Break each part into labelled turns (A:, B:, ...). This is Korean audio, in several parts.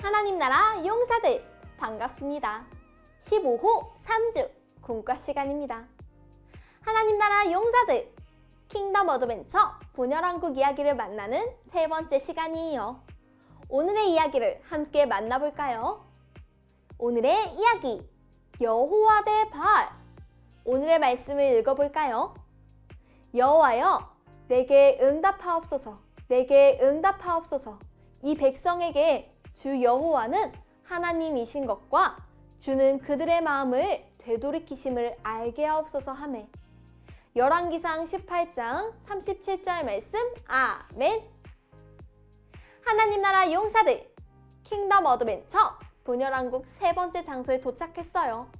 A: 하나님 나라 용사들 반갑습니다. 15호 3주 공과 시간입니다. 하나님 나라 용사들 킹덤 어드벤처 분열왕국 이야기를 만나는 세 번째 시간이에요. 오늘의 이야기를 함께 만나볼까요? 오늘의 이야기 여호와 대 바알. 오늘의 말씀을 읽어볼까요? 여호와여 내게 응답하옵소서. 내게 응답하옵소서. 이 백성에게 주 여호와는 하나님이신 것과 주는 그들의 마음을 되돌이키심을 알게 하옵소서 하매. 열왕기상 18장 37절 말씀 아멘. 하나님 나라 용사들 킹덤 어드벤처 분열왕국 세 번째 장소에 도착했어요.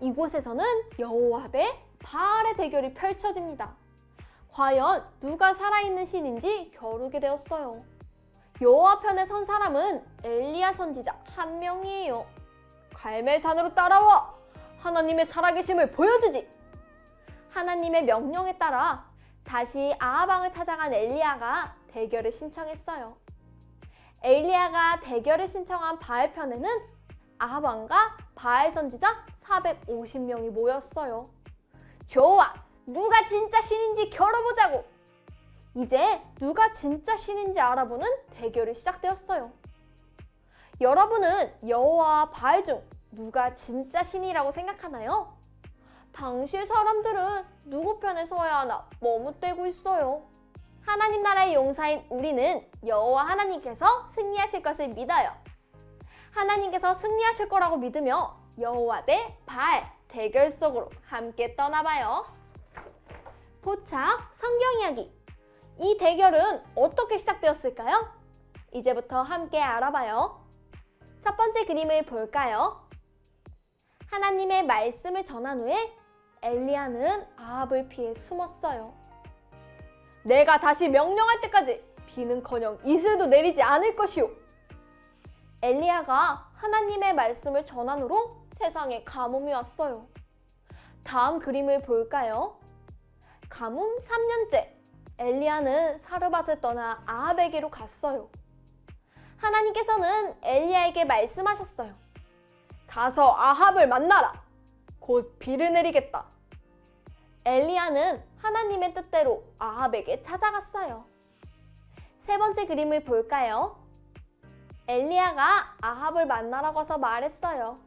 A: 이곳에서는 여호와 대 바알의 대결이 펼쳐집니다. 과연 누가 살아있는 신인지 겨루게 되었어요. 여호와 편에 선 사람은 엘리야 선지자 한 명이에요. 갈멜산으로 따라와! 하나님의 살아계심을 보여주지! 하나님의 명령에 따라 다시 아합 왕을 찾아간 엘리야가 대결을 신청했어요. 엘리야가 대결을 신청한 바알 편에는 아합 왕과 바알 선지자 450명이 모였어요. 좋아! 누가 진짜 신인지 겨뤄보자고! 이제 누가 진짜 신인지 알아보는 대결이 시작되었어요. 여러분은 여호와와 바알 중 누가 진짜 신이라고 생각하나요? 당시의 사람들은 누구 편에 서야 하나 머뭇대고 있어요. 하나님 나라의 용사인 우리는 여호와 하나님께서 승리하실 것을 믿어요. 하나님께서 승리하실 거라고 믿으며 여호와 대 바알 대결 속으로 함께 떠나봐요. 포착 성경 이야기. 이 대결은 어떻게 시작되었을까요? 이제부터 함께 알아봐요. 첫 번째 그림을 볼까요? 하나님의 말씀을 전한 후에 엘리야는 아합을 피해 숨었어요. 내가 다시 명령할 때까지 비는커녕 이슬도 내리지 않을 것이오. 엘리야가 하나님의 말씀을 전한 후로 세상에 가뭄이 왔어요. 다음 그림을 볼까요? 가뭄 3년째 엘리야는 사르밧을 떠나 아합에게로 갔어요. 하나님께서는 엘리야에게 말씀하셨어요. 가서 아합을 만나라. 곧 비를 내리겠다. 엘리야는 하나님의 뜻대로 아합에게 찾아갔어요. 세 번째 그림을 볼까요? 엘리야가 아합을 만나러 가서 말했어요.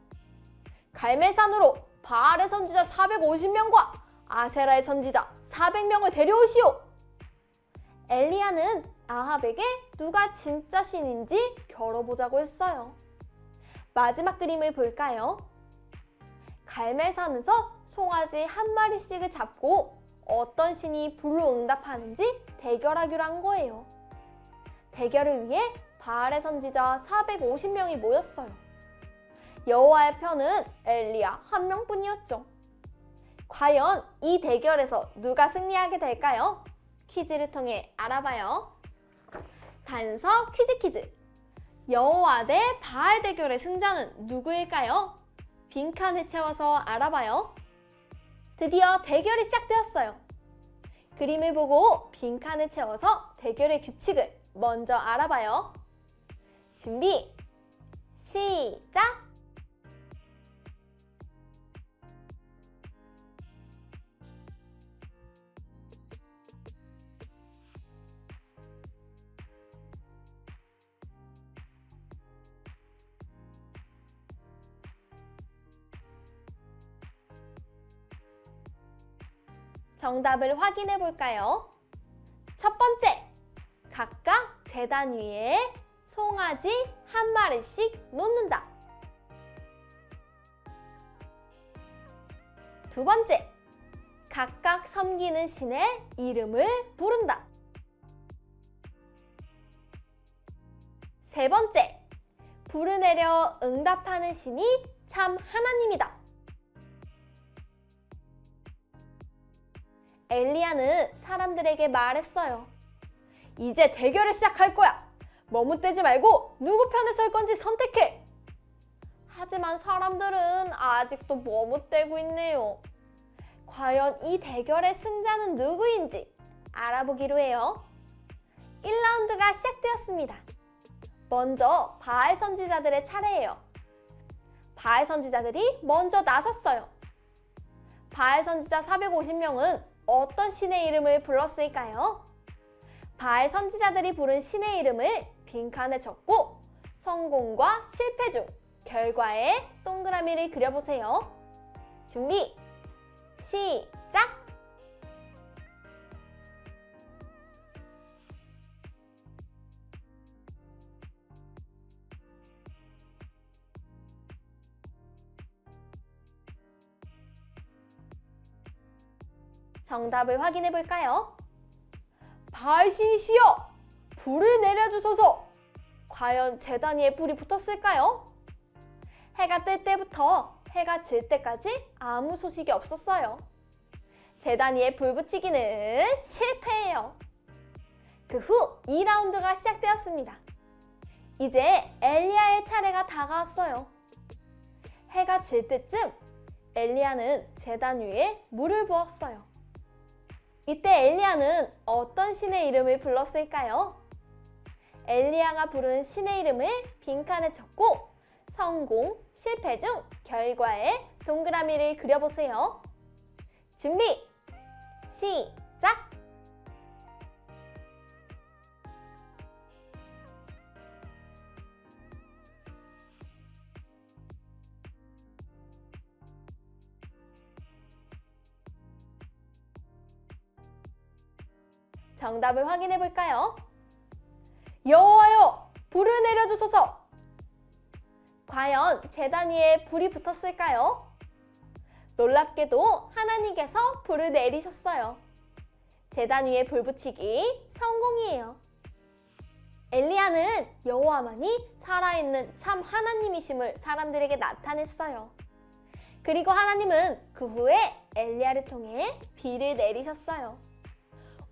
A: 갈멜산으로 바알의 선지자 450명과 아세라의 선지자 400명을 데려오시오. 엘리야는 아합에게 누가 진짜 신인지 겨뤄보자고 했어요. 마지막 그림을 볼까요? 갈멜산에서 송아지 한 마리씩을 잡고 어떤 신이 불로응답하는지 대결하기로 한 거예요. 대결을 위해 바알의 선지자 450명이 모였어요. 여호와의 편은 엘리야 한 명뿐이었죠. 과연 이 대결에서 누가 승리하게 될까요? 퀴즈를 통해 알아봐요. 단서 퀴즈. 여호와 대 바알 대결의 승자는 누구일까요? 빈칸을 채워서 알아봐요. 드디어 대결이 시작되었어요. 그림을 보고 빈칸을 채워서 대결의 규칙을 먼저 알아봐요. 준비, 시작! 정답을 확인해 볼까요? 첫 번째, 각각 제단 위에 송아지 한 마리씩 놓는다. 두 번째, 각각 섬기는 신의 이름을 부른다. 세 번째, 불을 내려 응답하는 신이 참 하나님이다. 엘리야는 사람들에게 말했어요. 이제 대결을 시작할 거야. 머뭇대지 말고 누구 편에 설 건지 선택해. 하지만 사람들은 아직도 머뭇대고 있네요. 과연 이 대결의 승자는 누구인지 알아보기로 해요. 1라운드가 시작되었습니다. 먼저 바알 선지자들의 차례예요. 바알 선지자들이 먼저 나섰어요. 바알 선지자 450명은 어떤 신의 이름을 불렀을까요? 바알 선지자들이 부른 신의 이름을 빈칸에 적고 성공과 실패 중 결과에 동그라미를 그려보세요. 준비, 시작! 정답을 확인해 볼까요? 바알 신이시여, 불을 내려주소서. 과연 제단 위에 불이 붙었을까요? 해가 뜰 때부터 해가 질 때까지 아무 소식이 없었어요. 제단 위에 불 붙이기는 실패예요. 그 후 2라운드가 시작되었습니다. 이제 엘리야의 차례가 다가왔어요. 해가 질 때쯤 엘리야는 제단 위에 물을 부었어요. 이때 엘리야는 어떤 신의 이름을 불렀을까요? 엘리야가 부른 신의 이름을 빈칸에 적고 성공, 실패 중 결과에 동그라미를 그려보세요. 준비, 시작! 정답을 확인해 볼까요? 여호와여, 불을 내려주소서. 과연 제단 위에 불이 붙었을까요? 놀랍게도 하나님께서 불을 내리셨어요. 제단 위에 불 붙이기 성공이에요. 엘리야는 여호와만이 살아있는 참 하나님이심을 사람들에게 나타냈어요. 그리고 하나님은 그 후에 엘리야를 통해 비를 내리셨어요.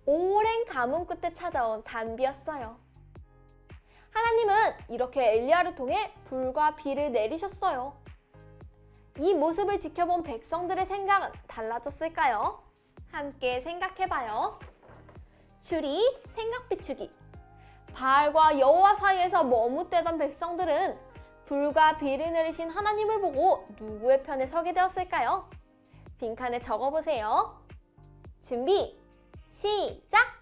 A: 오랜 가뭄 끝에 찾아온 단비였어요. 하나님은 이렇게 엘리야를 통해 불과 비를 내리셨어요. 이 모습을 지켜본 백성들의 생각은 달라졌을까요? 함께 생각해봐요. 추리, 생각 비추기. 바알과 여호와 사이에서 머뭇대던 백성들은 불과 비를 내리신 하나님을 보고 누구의 편에 서게 되었을까요? 빈칸에 적어보세요. 준비, 시작!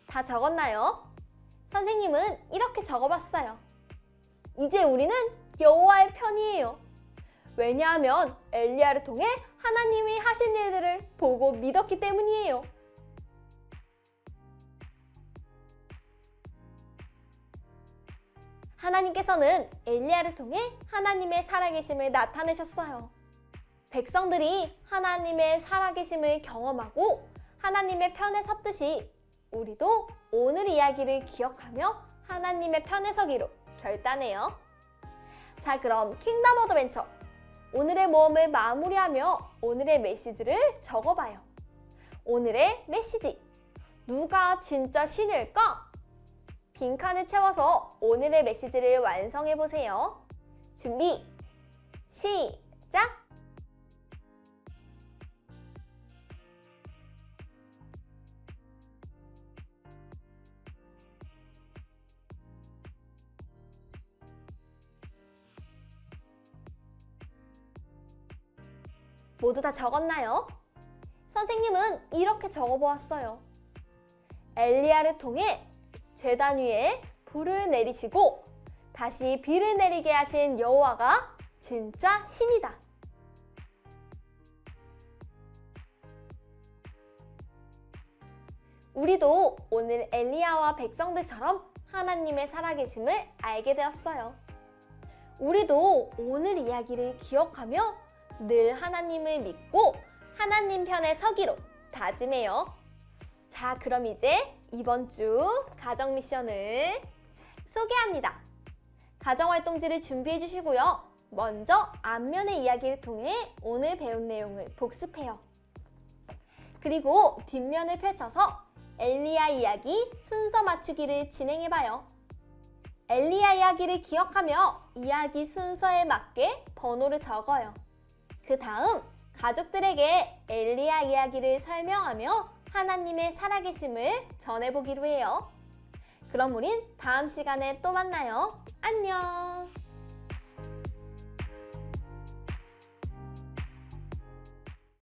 A: 다 적었나요? 선생님은 이렇게 적어봤어요. 이제 우리는 여호와의 편이에요. 왜냐하면 엘리야를 통해 하나님이 하신 일들을 보고 믿었기 때문이에요. 하나님께서는 엘리야를 통해 하나님의 살아계심을 나타내셨어요. 백성들이 하나님의 살아계심을 경험하고 하나님의 편에 섰듯이 우리도 오늘 이야기를 기억하며 하나님의 편에 서기로 결단해요. 자, 그럼 킹덤 어드벤처 오늘의 모험을 마무리하며 오늘의 메시지를 적어봐요. 오늘의 메시지, 누가 진짜 신일까? 빈칸을 채워서 오늘의 메시지를 완성해보세요. 준비, 시작! 모두 다 적었나요? 선생님은 이렇게 적어보았어요. 엘리야를 통해 제단 위에 불을 내리시고 다시 비를 내리게 하신 여호와가 진짜 신이다. 우리도 오늘 엘리야와 백성들처럼 하나님의 살아계심을 알게 되었어요. 우리도 오늘 이야기를 기억하며 늘 하나님을 믿고 하나님 편에 서기로 다짐해요. 자, 그럼 이제 이번 주 가정 미션을 소개합니다. 가정활동지를 준비해 주시고요. 먼저 앞면의 이야기를 통해 오늘 배운 내용을 복습해요. 그리고 뒷면을 펼쳐서 엘리야 이야기 순서 맞추기를 진행해봐요. 엘리야 이야기를 기억하며 이야기 순서에 맞게 번호를 적어요. 그 다음 가족들에게 엘리야 이야기를 설명하며 하나님의 살아계심을 전해보기로 해요. 그럼 우린 다음 시간에 또 만나요. 안녕!